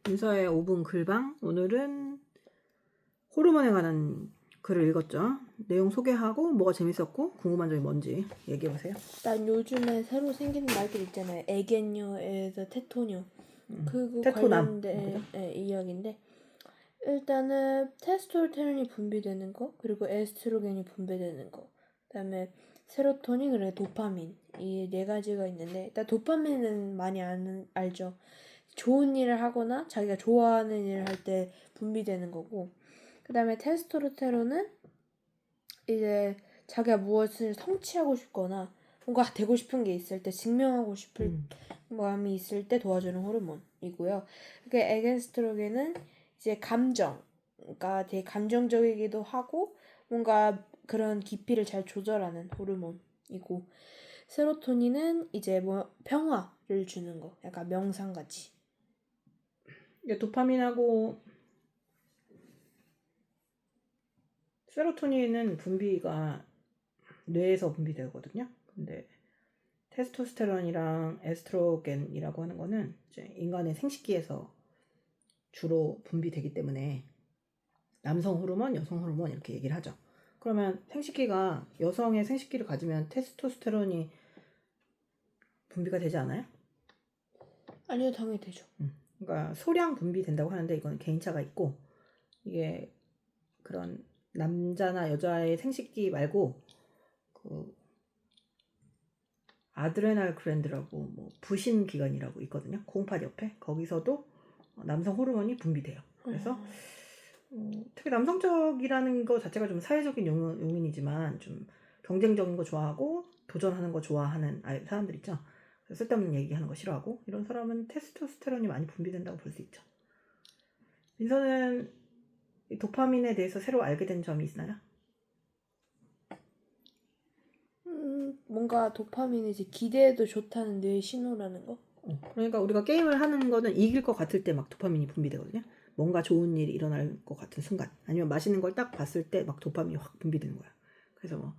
민서의 5분 글방. 오늘은 호르몬에 관한 글을 읽었죠. 내용 소개하고 뭐가 재밌었고 궁금한 점이 뭔지 얘기해보세요. 난 요즘에 새로 생기는 말들 있잖아요. 애견녀에서 테토녀. 그거 테토남. 관련된 이야기인데, 일단은 테스토스테론이 분비되는 거, 그리고 에스트로겐이 분비되는 거, 그다음에 세로토닌, 그리고 도파민, 이 네 가지가 있는데, 일단 도파민은 많이 알죠. 좋은 일을 하거나 자기가 좋아하는 일을 할 때 분비되는 거고, 그다음에 테스토스테론은 이제 자기가 무엇을 성취하고 싶거나 뭔가 되고 싶은 게 있을 때, 증명하고 싶을 마음이 있을 때 도와주는 호르몬이고요. 그게 에겐스트로겐은 이제 감정가 되게 감정적이기도 하고 뭔가 그런 깊이를 잘 조절하는 호르몬이고, 세로토닌은 이제 뭐 평화를 주는 거, 약간 명상같이. 도파민하고 세로토닌은 분비가 뇌에서 분비되거든요. 근데 테스토스테론이랑 에스트로겐이라고 하는 거는 이제 인간의 생식기에서 주로 분비되기 때문에 남성 호르몬, 여성 호르몬 이렇게 얘기를 하죠. 그러면 생식기가 여성의 생식기를 가지면 테스토스테론이 분비가 되지 않아요? 아니요, 당연히 되죠. 그러니까 소량 분비된다고 하는데 이건 개인차가 있고, 이게 그런 남자나 여자의 생식기 말고 그 아드레날 글랜드라고 뭐 부신 기관이라고 있거든요. 고음파 옆에 거기서도 남성 호르몬이 분비돼요. 그래서 특히 남성적이라는 거 자체가 좀 사회적인 용인이지만 좀 경쟁적인 거 좋아하고 도전하는 거 좋아하는 사람들 있죠. 쓸데없는 얘기하는 거 싫어하고 이런 사람은 테스토스테론이 많이 분비된다고 볼 수 있죠. 민서는 도파민에 대해서 새로 알게 된 점이 있나요? 뭔가 도파민이 이제 기대해도 좋다는 뇌의 신호라는 거. 그러니까 우리가 게임을 하는 거는 이길 것 같을 때 막 도파민이 분비되거든요. 뭔가 좋은 일이 일어날 것 같은 순간, 아니면 맛있는 걸 딱 봤을 때 막 도파민이 확 분비되는 거야. 그래서 뭐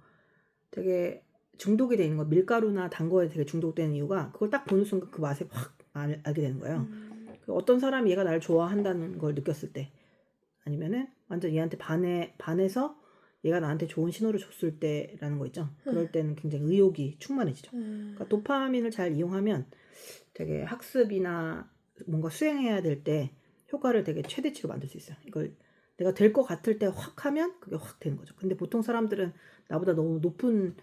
되게 중독이 돼 있는 거, 밀가루나 단 거에 되게 중독되는 이유가 그걸 딱 보는 순간 그 맛에 확 알게 되는 거예요. 어떤 사람이 얘가 나를 좋아한다는 걸 느꼈을 때, 아니면은 완전 얘한테 반해서 얘가 나한테 좋은 신호를 줬을 때라는 거 있죠. 그럴 때는 굉장히 의욕이 충만해지죠. 그러니까 도파민을 잘 이용하면 되게 학습이나 뭔가 수행해야 될 때 효과를 되게 최대치로 만들 수 있어요. 이걸 내가 될 것 같을 때 확 하면 그게 확 되는 거죠. 근데 보통 사람들은 나보다 너무 높은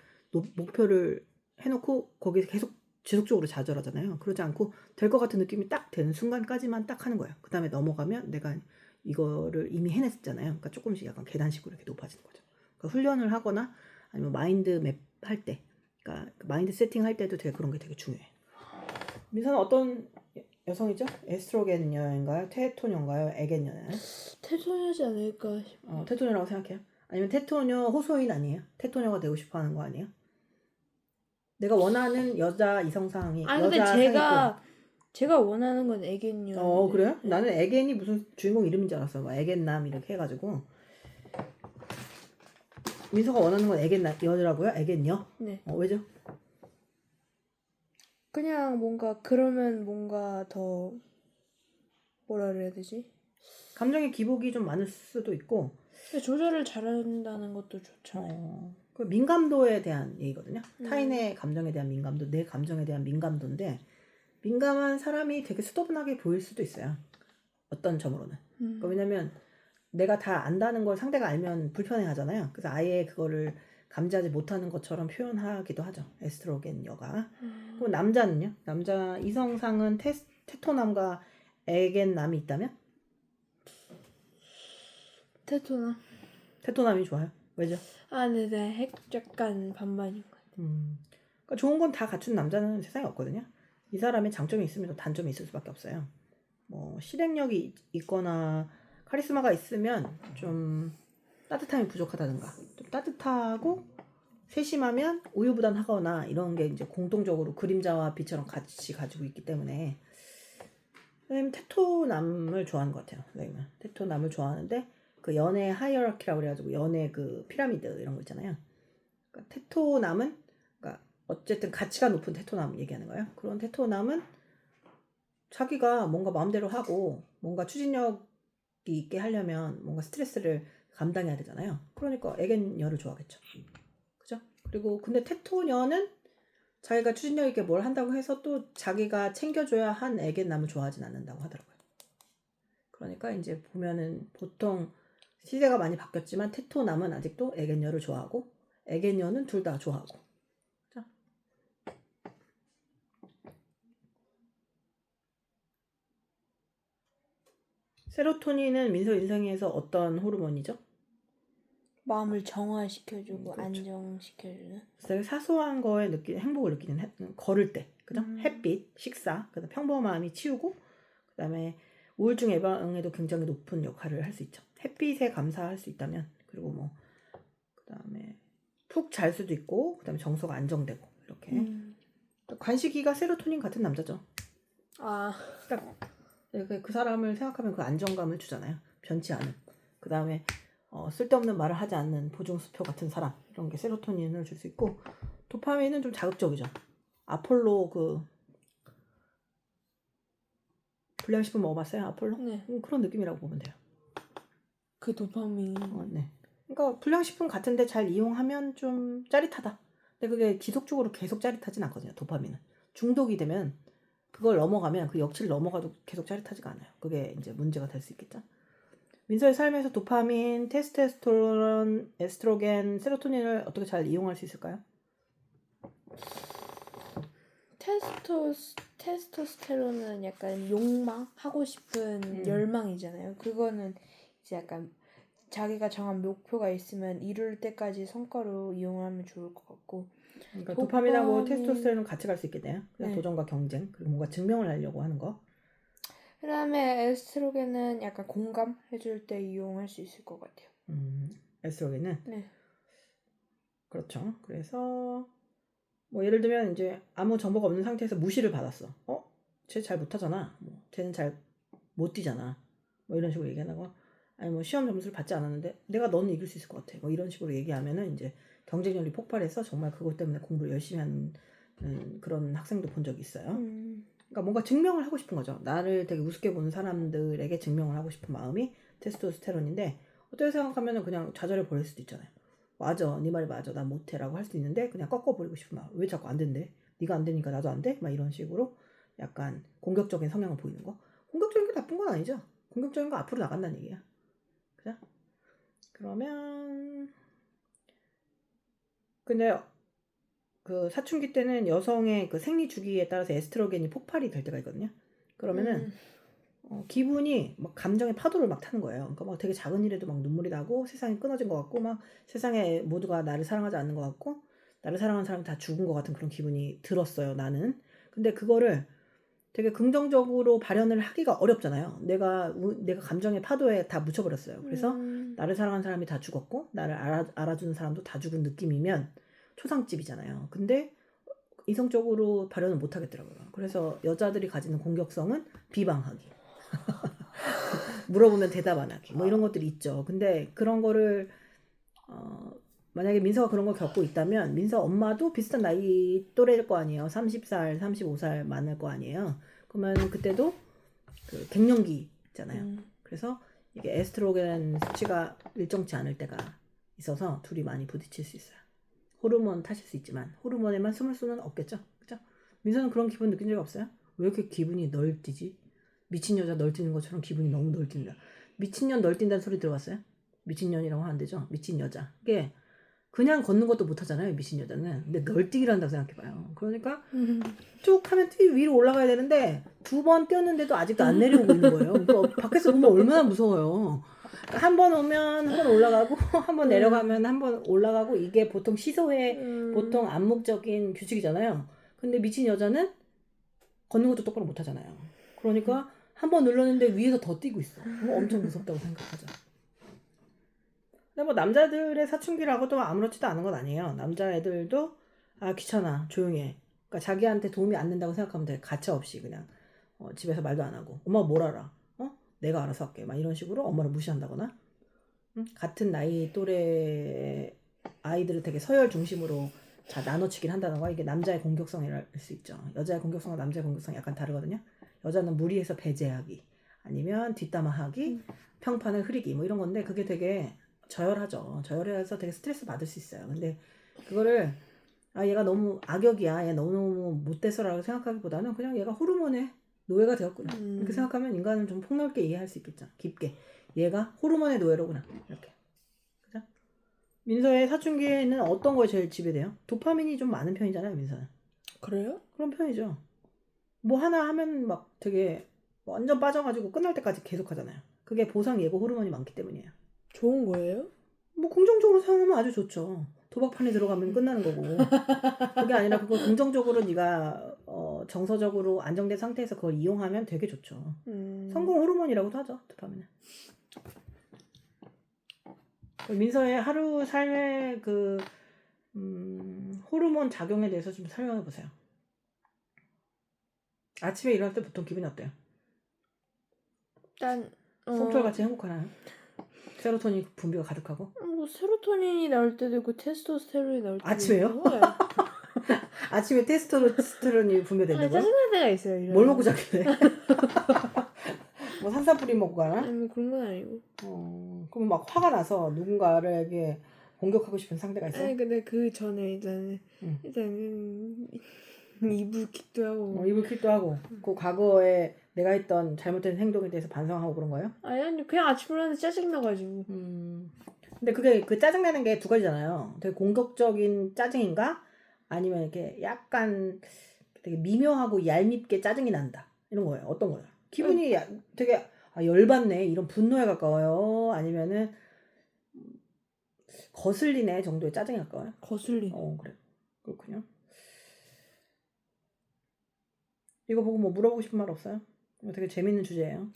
목표를 해놓고 거기서 계속 지속적으로 좌절하잖아요. 그러지 않고 될 것 같은 느낌이 딱 되는 순간까지만 딱 하는 거예요. 그 다음에 넘어가면 내가 이거를 이미 해냈잖아요. 그러니까 조금씩 약간 계단식으로 이렇게 높아지는 거죠. 그러니까 훈련을 하거나 아니면 마인드 맵 할 때, 그러니까 마인드 세팅 할 때도 되게 그런 게 되게 중요해. 민서는 어떤 여성이죠? 에스트로겐녀인가요? 테토녀인가요? 에겐녀나요? 테토녀지 않을까 싶어. 테토녀라고 생각해요? 아니면 테토녀 호소인 아니에요? 테토녀가 되고 싶어 하는 거 아니에요? 내가 원하는 여자 이성상이 아니 근데 여자 제가 원하는 건 애견녀. 그래요? 나는 에겐이 무슨 주인공 이름인 줄 알았어. 막 에겐남 이렇게 해가지고. 민서가 원하는 건 여자라고요? 에겐녀? 네. 왜죠? 그냥 뭔가 그러면 뭔가 더 뭐라 그래야 되지? 감정의 기복이 좀 많을 수도 있고. 근데 조절을 잘한다는 것도 좋잖아요. 그 민감도에 대한 얘기거든요. 타인의 감정에 대한 민감도, 내 감정에 대한 민감도인데, 민감한 사람이 되게 수더분하게 보일 수도 있어요. 어떤 점으로는. 그러니까 왜냐면 내가 다 안다는 걸 상대가 알면 불편해 하잖아요. 그래서 아예 그거를 감지하지 못하는 것처럼 표현하기도 하죠. 에스트로겐녀가. 그럼 남자는요? 남자 이성상은 테토남과 에겐남이 있다면? 테토나. 테토남이 좋아요. 왜죠? 아, 네네. 약간 반반인 것 같아요. 그러니까 좋은 건 다 갖춘 남자는 세상에 없거든요. 이 사람의 장점이 있으면 단점이 있을 수밖에 없어요. 뭐 실행력이 있거나 카리스마가 있으면 좀 따뜻함이 부족하다든가, 좀 따뜻하고 세심하면 우유부단하거나 이런 게 이제 공통적으로 그림자와 빛처럼 같이 가지고 있기 때문에 선생님 테토남을 좋아하는 것 같아요. 선생님은 테토남을 좋아하는데 그 연애 하이어라키라고 그래가지고 연애 그 피라미드 이런 거 있잖아요. 그러니까 테토남은, 그러니까 어쨌든 가치가 높은 테토남 얘기하는 거예요. 그런 테토남은 자기가 뭔가 마음대로 하고 뭔가 추진력이 있게 하려면 뭔가 스트레스를 감당해야 되잖아요. 그러니까 애견녀를 좋아하겠죠. 그죠? 그리고 근데 테토녀는 자기가 추진력 있게 뭘 한다고 해서 또 자기가 챙겨줘야 한 애견남을 좋아하진 않는다고 하더라고요. 그러니까 이제 보면은 보통 시대가 많이 바뀌었지만 테토남은 아직도 애견녀를 좋아하고 애견녀는 둘 다 좋아하고. 자. 세로토닌은 민서 인생에서 어떤 호르몬이죠? 마음을 정화시켜주고 그렇죠. 안정시켜주는. 되게 사소한 거에 행복을 느끼는 걸을 때, 그죠? 음. 햇빛, 식사, 그다음 평범함이 치우고, 그다음에 우울증 예방에도 굉장히 높은 역할을 할 수 있죠. 햇빛에 감사할 수 있다면, 그리고 뭐 그다음에 푹 잘 수도 있고, 그다음에 정서가 안정되고 이렇게. 관식이가 세로토닌 같은 남자죠. 아, 그러니까 그 사람을 생각하면 그 안정감을 주잖아요. 변치 않은. 그다음에 쓸데없는 말을 하지 않는 보증수표 같은 사람, 이런 게 세로토닌을 줄 수 있고, 도파민은 좀 자극적이죠. 아폴로 그 불량식품 먹어봤어요? 아폴로? 네. 그런 느낌이라고 보면 돼요. 그 도파민. 네. 그러니까 불량식품 같은데 잘 이용하면 좀 짜릿하다. 근데 그게 지속적으로 계속 짜릿하진 않거든요. 도파민은 중독이 되면 그걸 넘어가면 그 역치를 넘어가도 계속 짜릿하지가 않아요. 그게 이제 문제가 될 수 있겠죠. 민서의 삶에서 도파민, 테스토스테론, 에스트로겐, 세로토닌을 어떻게 잘 이용할 수 있을까요? 테스토스테론은 약간 욕망, 하고 싶은 열망이잖아요. 그거는 이제 약간 자기가 정한 목표가 있으면 이룰 때까지 성과로 이용하면 좋을 것 같고. 그러니까 도파민하고 테스토스테론은 같이 갈 수 있겠네요. 그냥 도전과 경쟁, 그리고 뭔가 증명을 하려고 하는 거. 그 다음에 에스트로겐은 약간 공감해줄 때 이용할 수 있을 것 같아요. 에스트로겐은? 네. 그렇죠. 그래서 뭐 예를 들면 이제 아무 정보가 없는 상태에서 무시를 받았어. 쟤 잘 못하잖아. 뭐 쟤는 잘 못 뛰잖아. 뭐 이런 식으로 얘기하고, 아니 뭐 시험 점수를 받지 않았는데 내가 너는 이길 수 있을 것 같아. 뭐 이런 식으로 얘기하면은 이제 경쟁력이 폭발해서 정말 그것 때문에 공부를 열심히 하는 그런 학생도 본 적이 있어요. 그러니까 뭔가 증명을 하고 싶은 거죠. 나를 되게 우습게 보는 사람들에게 증명을 하고 싶은 마음이 테스토스테론인데, 어떻게 생각하면은 그냥 좌절해 버릴 수도 있잖아요. 맞아, 네 말이 맞아, 나 못해라고 할 수도 있는데 그냥 꺾어버리고 싶은 마음. 왜 자꾸 안 된대? 네가 안 되니까 나도 안 돼? 막 이런 식으로 약간 공격적인 성향을 보이는 거. 공격적인 게 나쁜 건 아니죠. 공격적인 거 앞으로 나간다는 얘기야. 그죠? 그러면 근데 그 사춘기 때는 여성의 그 생리 주기에 따라서 에스트로겐이 폭발이 될 때가 있거든요. 그러면은 기분이 막 감정의 파도를 막 타는 거예요. 그러니까 막 되게 작은 일에도 막 눈물이 나고 세상이 끊어진 것 같고 막 세상에 모두가 나를 사랑하지 않는 것 같고 나를 사랑하는 사람이 다 죽은 것 같은 그런 기분이 들었어요, 나는. 근데 그거를 되게 긍정적으로 발현을 하기가 어렵잖아요. 내가 감정의 파도에 다 묻혀버렸어요. 그래서 나를 사랑하는 사람이 다 죽었고 나를 알아주는 사람도 다 죽은 느낌이면 초상집이잖아요. 근데 이성적으로 발현을 못 하겠더라고요. 그래서 여자들이 가지는 공격성은 비방하기. 물어보면 대답 안 하기. 뭐 이런 것들이 있죠. 근데 그런 거를 만약에 민서가 그런 걸 겪고 있다면 민서 엄마도 비슷한 나이 또래일 거 아니에요. 30살, 35살 많을 거 아니에요. 그러면 그때도 그 갱년기 있잖아요. 그래서 이게 에스트로겐 수치가 일정치 않을 때가 있어서 둘이 많이 부딪힐 수 있어요. 호르몬 탓일 수 있지만 호르몬에만 숨을 수는 없겠죠. 그죠? 민서는 그런 기분 느낀 적 없어요? 왜 이렇게 기분이 널뛰지? 미친 여자 널뛰는 것처럼 기분이 너무 널뛴다. 미친년 널뛴다는 소리 들어봤어요? 미친년이라고 하면 안 되죠. 미친 여자. 이게 그냥 걷는 것도 못하잖아요, 미친 여자는. 근데 널뛰기를 한다고 생각해봐요. 그러니까 쭉 하면 위로 올라가야 되는데 2번 뛰었는데도 아직도 안 내려오고 있는 거예요. 그러니까 밖에서 보면 얼마나 무서워요. 한 번 오면 한 번 올라가고 한 번 내려가면 한 번 올라가고, 이게 보통 시소의 보통 암묵적인 규칙이잖아요. 근데 미친 여자는 걷는 것도 똑바로 못하잖아요. 그러니까 한 번 눌렀는데 위에서 더 뛰고 있어. 엄청 무섭다고 생각하죠. 근데 뭐 남자들의 사춘기라고도 아무렇지도 않은 건 아니에요. 남자애들도 귀찮아, 조용히 해. 그러니까 자기한테 도움이 안 된다고 생각하면 돼. 가차 없이 그냥 집에서 말도 안 하고, 엄마가 뭘 알아? 내가 알아서 할게. 막 이런 식으로 엄마를 무시한다거나, 같은 나이 또래 아이들을 되게 서열 중심으로 나눠치기를 한다던가. 이게 남자의 공격성이랄 수 있죠. 여자의 공격성과 남자의 공격성이 약간 다르거든요. 여자는 무리해서 배제하기 아니면 뒷담화하기 평판을 흐리기 뭐 이런 건데 그게 되게 저열하죠. 저열해서 되게 스트레스 받을 수 있어요. 근데 그거를 얘가 너무 악역이야, 얘 너무너무 못돼서라고 생각하기보다는 그냥 얘가 호르몬의 노예가 되었구나 이렇게 생각하면 인간은 좀 폭넓게 이해할 수 있겠죠. 깊게 얘가 호르몬의 노예로구나 이렇게. 그죠? 민서의 사춘기에는 어떤 거에 제일 지배돼요? 도파민이 좀 많은 편이잖아요, 민서는. 그래요? 그런 편이죠. 뭐 하나 하면 막 되게 완전 빠져가지고 끝날 때까지 계속 하잖아요. 그게 보상 예고 호르몬이 많기 때문이에요. 좋은 거예요? 뭐 긍정적으로 사용하면 아주 좋죠. 도박판에 들어가면 끝나는 거고. 그게 아니라 그걸 긍정적으로 네가 정서적으로 안정된 상태에서 그걸 이용하면 되게 좋죠. 성공 호르몬이라고도 하죠, 도파민은. 민서의 하루 삶의 그 호르몬 작용에 대해서 좀 설명해 보세요. 아침에 일어날 때 보통 기분이 어때요? 일단 솜털같이 행복하나요? 세로토닌 분비가 가득하고? 뭐 세로토닌이 나올 때도 있고 테스토스테론이 나올 때도 아침에요? 있고. 네. 아침에 테스토스테론이 분비된다고요? 짜증날 때가 있어요. 뭘 먹고 자길래? 뭐 산사뿌리 먹고 가나? 아니 뭐 그런 건 아니고. 그럼 막 화가 나서 누군가에게 공격하고 싶은 상대가 있어요? 아니 근데 그 전에 일단은 이불킥도 하고. 이불킥도 하고 그 과거에 내가 했던 잘못된 행동에 대해서 반성하고 그런 거예요? 아니 그냥 아침 일어나서 짜증나가지고. 근데 그게 그 짜증내는 게 두 가지잖아요. 되게 공격적인 짜증인가? 아니면 이렇게 약간 되게 미묘하고 얄밉게 짜증이 난다. 이런 거예요. 어떤 거예요? 기분이 되게 열받네. 이런 분노에 가까워요. 아니면은 거슬리네 정도의 짜증이 가까워요? 거슬리네. 그래. 그렇군요. 이거 보고 뭐 물어보고 싶은 말 없어요? 이거 되게 재밌는 주제예요.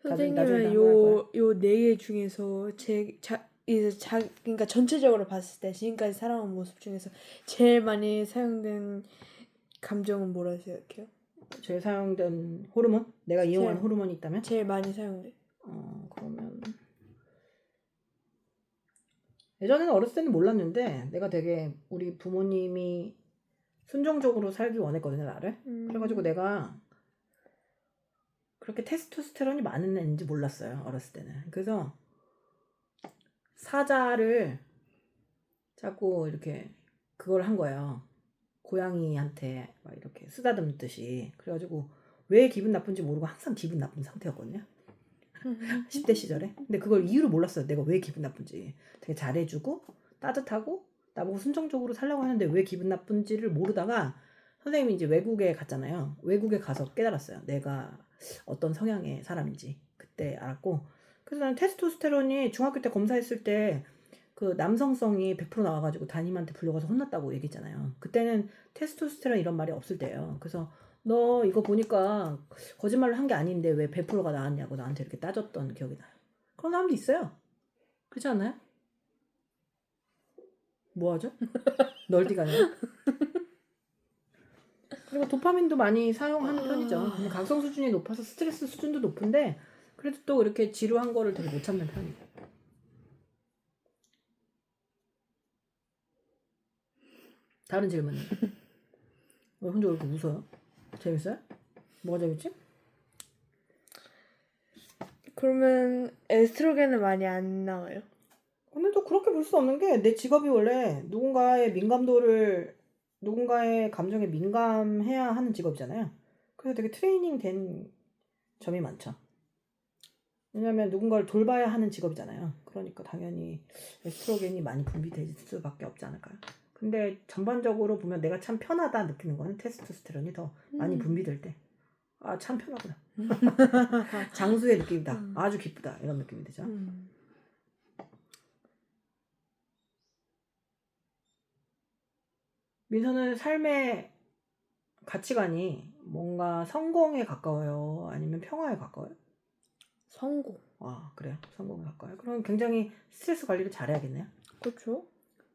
선생님은 요 네 개 중에서 그러니까 전체적으로 봤을 때 지금까지 살아온 모습 중에서 제일 많이 사용된 감정은 뭐라 생각해요? 제일 사용된 호르몬? 내가 이용한 호르몬이 있다면? 제일 많이 사용돼. 그러면 예전에는 어렸을 때는 몰랐는데 내가 되게 우리 부모님이 순정적으로 살기 원했거든요, 나를. 그래가지고 내가 그렇게 테스토스테론이 많은 애인지 몰랐어요, 어렸을 때는. 그래서 사자를 자꾸 이렇게 그걸 한 거예요. 고양이한테 막 이렇게 쓰다듬듯이. 그래가지고 왜 기분 나쁜지 모르고 항상 기분 나쁜 상태였거든요. 10대 시절에. 근데 그걸 이유를 몰랐어요. 내가 왜 기분 나쁜지. 되게 잘해주고 따뜻하고 나보고 순정적으로 살라고 하는데 왜 기분 나쁜지를 모르다가 선생님이 이제 외국에 갔잖아요. 외국에 가서 깨달았어요. 내가 어떤 성향의 사람인지 그때 알았고. 그래서 나는 테스토스테론이 중학교 때 검사했을 때 그 남성성이 100% 나와가지고 담임한테 불려가서 혼났다고 얘기했잖아요. 그때는 테스토스테론 이런 말이 없을 때예요. 그래서 너 이거 보니까 거짓말을 한 게 아닌데 왜 100%가 나왔냐고 나한테 이렇게 따졌던 기억이 나요. 그런 사람도 있어요. 그렇지 않나요? 뭐하죠? 널뛰가네요. 그리고 도파민도 많이 사용하는 편이죠. 근데 각성 수준이 높아서 스트레스 수준도 높은데 그래도 또 이렇게 지루한 거를 되게 못 참는 편이에요. 다른 질문은? 왜 혼자 이렇게 웃어요? 재밌어요? 뭐가 재밌지? 그러면 에스트로겐은 많이 안 나와요? 근데 또 그렇게 볼 수 없는 게 내 직업이 원래 누군가의 감정에 민감해야 하는 직업이잖아요. 그래서 되게 트레이닝 된 점이 많죠. 왜냐면 누군가를 돌봐야 하는 직업이잖아요. 그러니까 당연히 에스트로겐이 많이 분비될 수밖에 없지 않을까요? 근데 전반적으로 보면 내가 참 편하다 느끼는 거는 테스토스테론이 더 많이 분비될 때. 참 편하구나. 장수의 느낌이다. 아주 기쁘다. 이런 느낌이 되죠. 민서는 삶의 가치관이 뭔가 성공에 가까워요? 아니면 평화에 가까워요? 성공. 그래요? 성공에 가까워요? 그럼 굉장히 스트레스 관리를 잘해야겠네요? 그렇죠.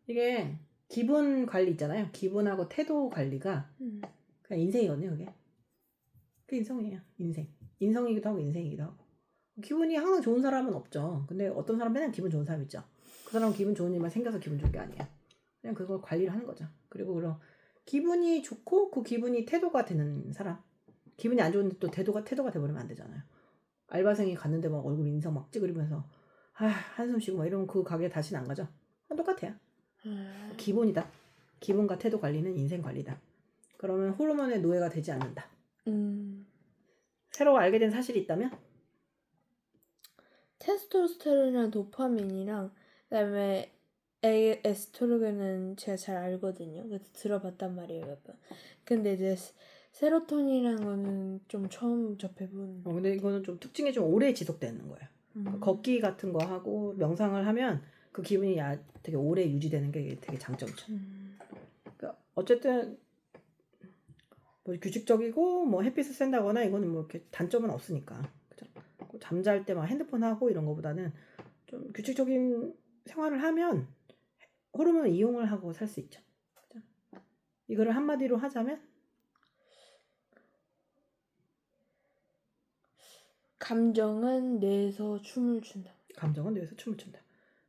이게 기분 관리 있잖아요. 기분하고 태도 관리가 그냥 인생이거든요, 그게. 그게 인성이에요, 인생. 인성이기도 하고 인생이기도 하고. 기분이 항상 좋은 사람은 없죠. 근데 어떤 사람은 맨날 기분 좋은 사람 있죠. 그 사람은 기분 좋은 일만 생겨서 기분 좋은 게 아니에요. 그냥 그걸 관리를 하는 거죠. 그리고 그럼 기분이 좋고 그 기분이 태도가 되는 사람. 기분이 안 좋은데 또 태도가 돼버리면 안 되잖아요. 알바생이 갔는데 막 얼굴 인상 막 찌그리면서 한숨 쉬고 막 이러면 그 가게 다시는 안 가죠. 똑같아요. 기본이다. 기본과 태도 관리는 인생 관리다. 그러면 호르몬의 노예가 되지 않는다. 새로 알게 된 사실이 있다면? 테스토스테론이랑 도파민이랑 그다음에 에스트로겐은 제가 잘 알거든요. 그래서 들어봤단 말이에요, 몇 번. 근데 이제 세로토닌이라는 거는 좀 처음 접해본. 근데 이거는 좀 특징이 좀 오래 지속되는 거예요. 걷기 같은 거 하고 명상을 하면 그 기분이 되게 오래 유지되는 게 되게 장점이죠. 그러니까 어쨌든 뭐 규칙적이고 뭐 햇빛을 쐰다거나 이거는 뭐 이렇게 단점은 없으니까. 그죠? 잠잘 때 막 핸드폰 하고 이런 거보다는 좀 규칙적인 생활을 하면 호르몬 이용을 하고 살 수 있죠. 그죠? 이거를 한마디로 하자면 감정은 뇌에서 춤을 춘다. 감정은 뇌에서 춤을 춘다.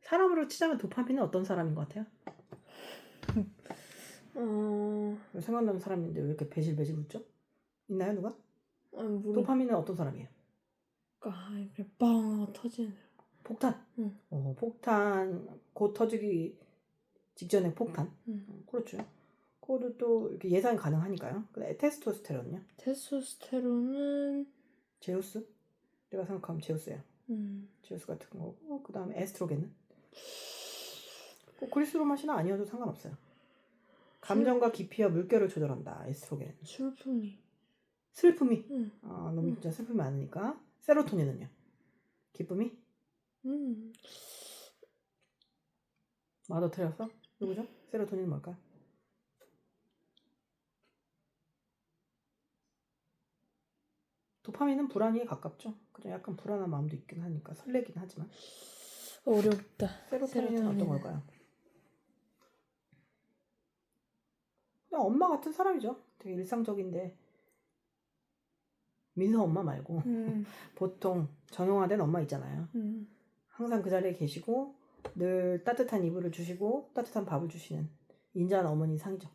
사람으로 치자면 도파민은 어떤 사람인 것 같아요? 생각나는 사람인데 왜 이렇게 배질배질 웃죠? 있나요 누가? 도파민은 어떤 사람이에요? 이렇게 빵 하고 터지는. 폭탄. 응. 폭탄 곧 터지기 직전에 폭탄. 그렇죠. 그거도 또 이렇게 예상이 가능하니까요. 근데 테스토스테론은요? 테스토스테론은 제우스? 내가 생각하면 제우스예요. 제우스 같은 거고 그 다음에 에스트로겐은? 그리스 로마시나 아니어도 상관없어요. 감정과 깊이와 물결을 조절한다. 에스트로겐. 슬픔이. 너무 진짜 슬픔이 많으니까. 세로토닌은요? 기쁨이? 맞아 틀렸어? 누구죠? 세로토닌은 뭘까요? 도파민은 불안에 가깝죠. 그냥 약간 불안한 마음도 있긴 하니까 설레긴 하지만. 어렵다. 세로토닌은 어떤 걸까요? 그냥 엄마 같은 사람이죠. 되게 일상적인데 민서 엄마 말고 보통 정형화된 엄마 있잖아요. 항상 그 자리에 계시고 늘 따뜻한 이불을 주시고 따뜻한 밥을 주시는 인자한 어머니 상이죠.